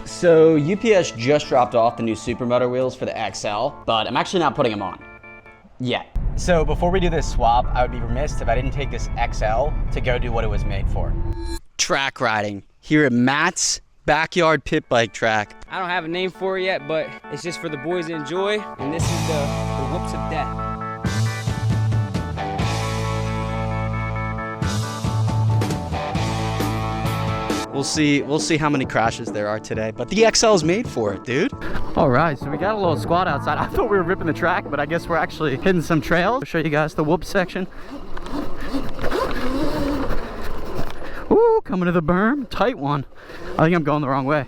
So UPS just dropped off the new Supermoto wheels for the XL, but I'm actually not putting them on yet. So before we do this swap, I would be remiss if I didn't take this XL to go do what it was made for. Track riding here at Matt's backyard pit bike track. I don't have a name for it yet, but it's just for the boys to enjoy, and this is the whoops of death. We'll see how many crashes there are today, but the XL is made for it, dude. All right, so we got a little squad outside. I thought we were ripping the track, but I guess we're actually hitting some trails. I'll show you guys the whoop section. Ooh, coming to the berm, tight one. I think I'm going the wrong way.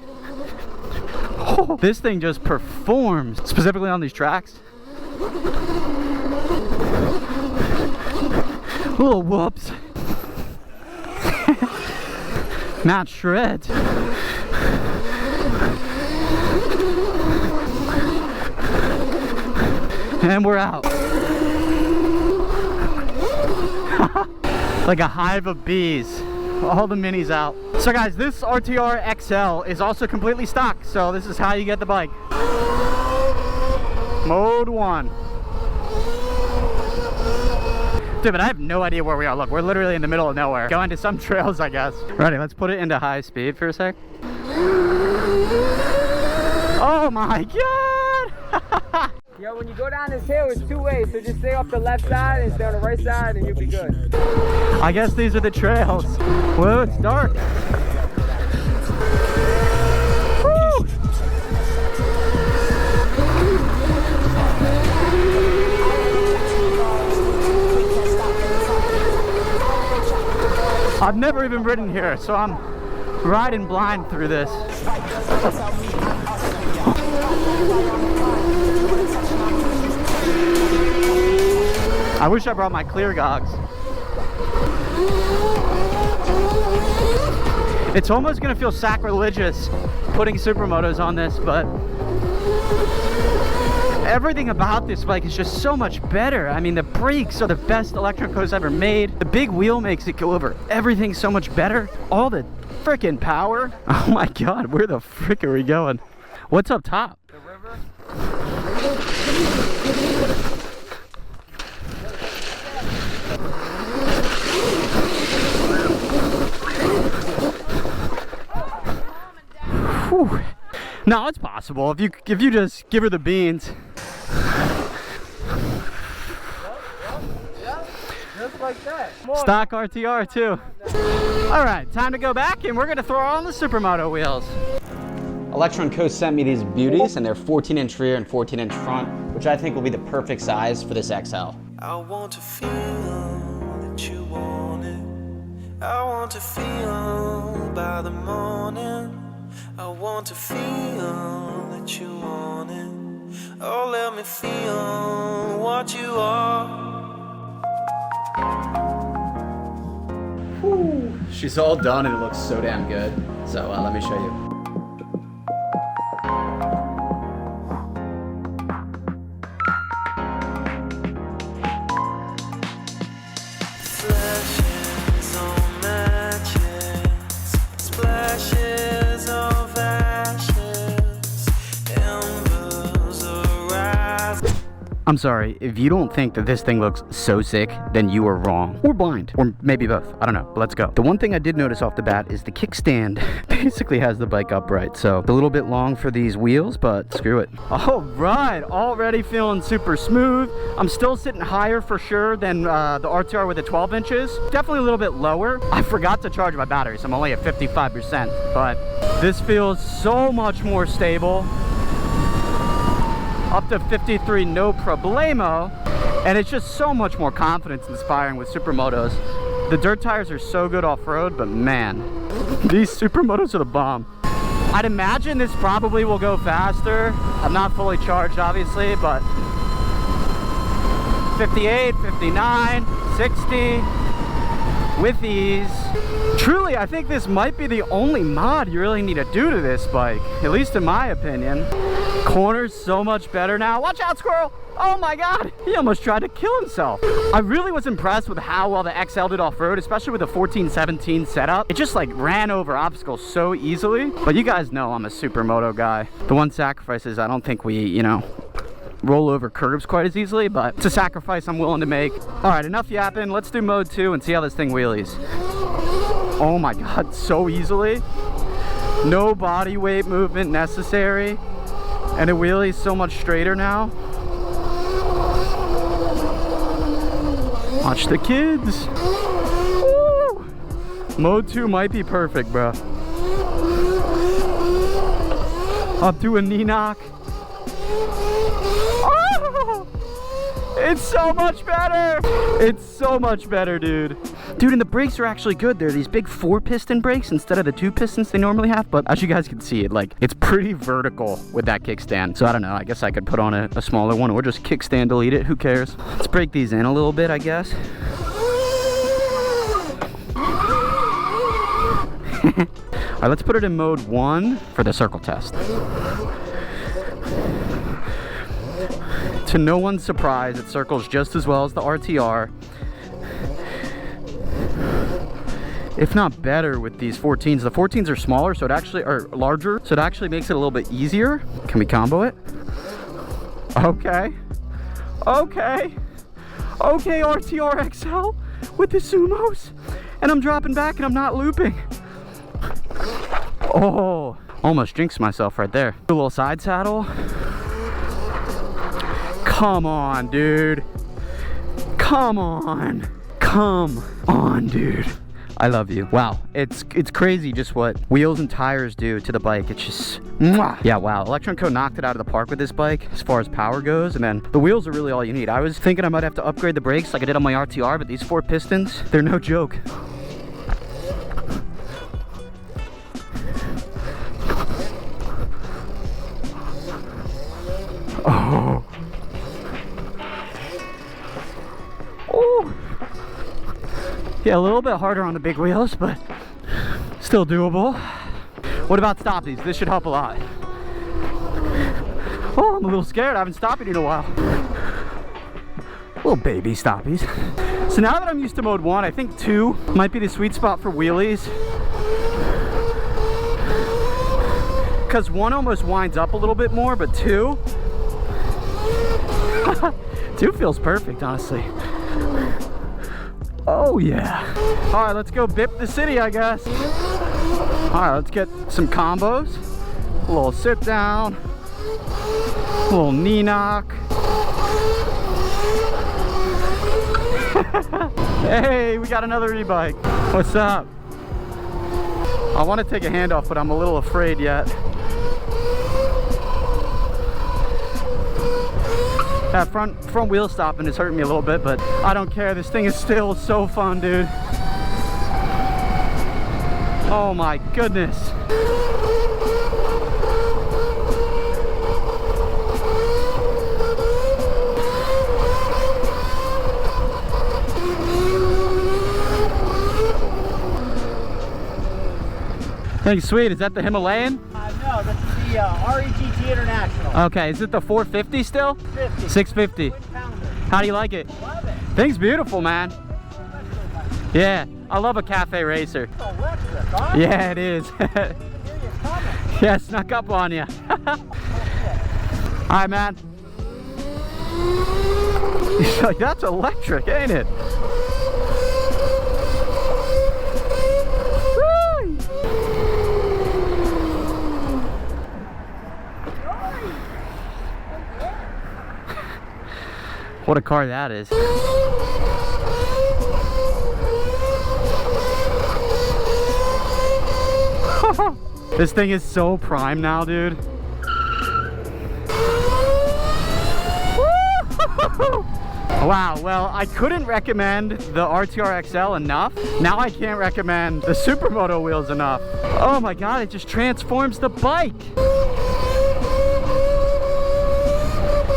Oh, this thing just performs, specifically on these tracks. Little whoops. Matt shreds. And we're out. Like a hive of bees. All the minis out. So guys, this RTR XL is also completely stock. So this is how you get the bike. Mode 1. Dude, but I have no idea where we are. Look, we're literally in the middle of nowhere. Going to some trails, I guess. Ready, let's put it into high speed for a sec. Oh my God! Yo, when you go down this hill, it's two ways. So just stay off the left side and stay on the right side and you'll be good. I guess these are the trails. Whoa, it's dark. Woo! I've never even ridden here, so I'm riding blind through this. I wish I brought my clear gogs. It's almost gonna feel sacrilegious putting Supermotos on this, but everything about this bike is just so much better. I mean, the brakes are the best Electro Co's ever made. The big wheel makes it go over everything so much better. All the freaking power. Oh my God, where the frick are we going? What's up top? The river. Whew. No, it's possible if you just give her the beans. Just like that. Stock RTR too. All right, time to go back and we're gonna throw on the Supermoto wheels. Electro Co sent me these beauties, and they're 14-inch rear and 14-inch front, which I think will be the perfect size for this XL. I want to feel that you want it. I want to feel by the morning. I want to feel that you want it. Oh, let me feel what you are. Whew. She's all done and it looks so damn good. So let me show you. Flashes on matches, splashes of ashes, embers arise. I'm sorry, if you don't think that this thing looks so sick, then you are wrong. Or blind. Or maybe both. I don't know, but let's go. The one thing I did notice off the bat is the kickstand basically has the bike upright. So it's a little bit long for these wheels, but screw it. All right, already feeling super smooth. I'm still sitting higher for sure than the RTR with the 12 inches. Definitely a little bit lower. I forgot to charge my battery, so I'm only at 55%, but this feels so much more stable. Up to 53, no problemo. And it's just so much more confidence inspiring with Supermotos. The dirt tires are so good off-road, but man, these Supermotos are the bomb. I'd imagine this probably will go faster. I'm not fully charged, obviously, but 58, 59, 60 with ease. Truly, I think this might be the only mod you really need to do to this bike, at least in my opinion. Corner's so much better now. Watch out, squirrel! Oh my god, he almost tried to kill himself. I really was impressed with how well the XL did off-road, especially with the 1417 setup. It just like ran over obstacles so easily. But you guys know I'm a Supermoto guy. The one sacrifice is I don't think we, you know, roll over curbs quite as easily, but it's a sacrifice I'm willing to make. All right, enough yapping. Let's do mode 2 and see how this thing wheelies. Oh my god, so easily. No body weight movement necessary. And it wheelies so much straighter now. Watch the kids. Woo! Mode 2 might be perfect, bro. Up to a knee knock. Oh! It's so much better. It's so much better, dude. Dude, and the brakes are actually good. They're these big 4-piston brakes instead of the 2 pistons they normally have. But as you guys can see, it's pretty vertical with that kickstand. So I don't know, I guess I could put on a smaller one or just kickstand delete it. Who cares? Let's break these in a little bit, I guess. All right, let's put it in mode 1 for the circle test. To no one's surprise, it circles just as well as the RTR. If not better with these 14s. The 14s are smaller, so it actually, or larger, so it actually makes it a little bit easier. Can we combo it? Okay. Okay. Okay, RTR XL with the Sumos. And I'm dropping back and I'm not looping. Oh, almost jinxed myself right there. A little side saddle. Come on, dude. Come on. Come on, dude. I love you. Wow, it's crazy just what wheels and tires do to the bike. It's just, mwah. Yeah, wow. Electro Co knocked it out of the park with this bike as far as power goes, and then the wheels are really all you need. I was thinking I might have to upgrade the brakes like I did on my RTR, but these 4 pistons, they're no joke. Oh. Oh. Yeah, a little bit harder on the big wheels, but still doable. What about stoppies? This should help a lot. Oh, I'm a little scared. I haven't stopped in a while. Little baby stoppies. So now that I'm used to mode 1, I think 2 might be the sweet spot for wheelies. Because 1 almost winds up a little bit more, but 2... 2 feels perfect, honestly. Oh yeah. All right, let's go bip the city, I guess. All right, let's get some combos. A little sit down, a little knee knock. Hey, we got another e-bike. What's up? I want to take a handoff, but I'm a little afraid yet. That front wheel stopping is hurting me a little bit, but I don't care. This thing is still so fun, dude. Oh my goodness. Hey, sweet. Is that the Himalayan? No, this is the REGT International. Okay, is it the 450 still? 50. 650. How do you like it? Love it. Thing's beautiful, man. Yeah, I love a cafe racer. It's electric, huh? Yeah, it is. Here you coming. Yeah, snuck up on you. All right, man. That's electric, ain't it? Woo! What a car that is. This thing is so prime now, dude. Wow, well, I couldn't recommend the RTR XL enough. Now I can't recommend the Supermoto wheels enough. Oh my God, it just transforms the bike.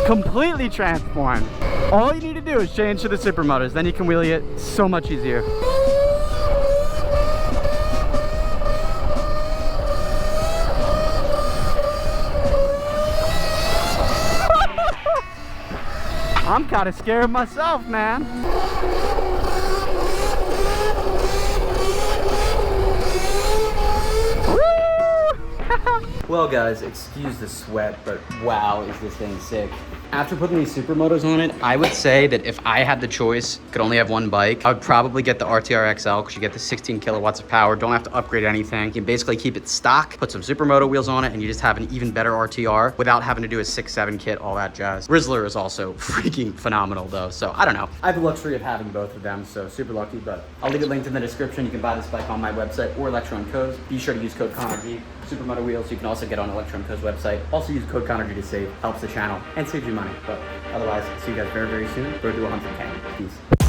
Completely transformed. All you need to do is change to the Supermotos, then you can wheelie it so much easier. I'm kind of scared myself, man. Well guys, excuse the sweat, but wow, is this thing sick. After putting these Supermotos on it, I would say that if I had the choice, could only have one bike, I would probably get the RTR XL because you get the 16 kilowatts of power, don't have to upgrade anything. You can basically keep it stock, put some Supermoto wheels on it, and you just have an even better RTR without having to do a 6.7 kit, all that jazz. Rizzler is also freaking phenomenal though, so I don't know. I have the luxury of having both of them, so super lucky, but I'll leave it linked in the description. You can buy this bike on my website or Electro Co. Be sure to use code ConnorG. Supermoto wheels you can also get on Electro Co's website. Also use code ConnorG to save, helps the channel and saves you money. But otherwise, see you guys very, very soon. Go do 100K. Peace.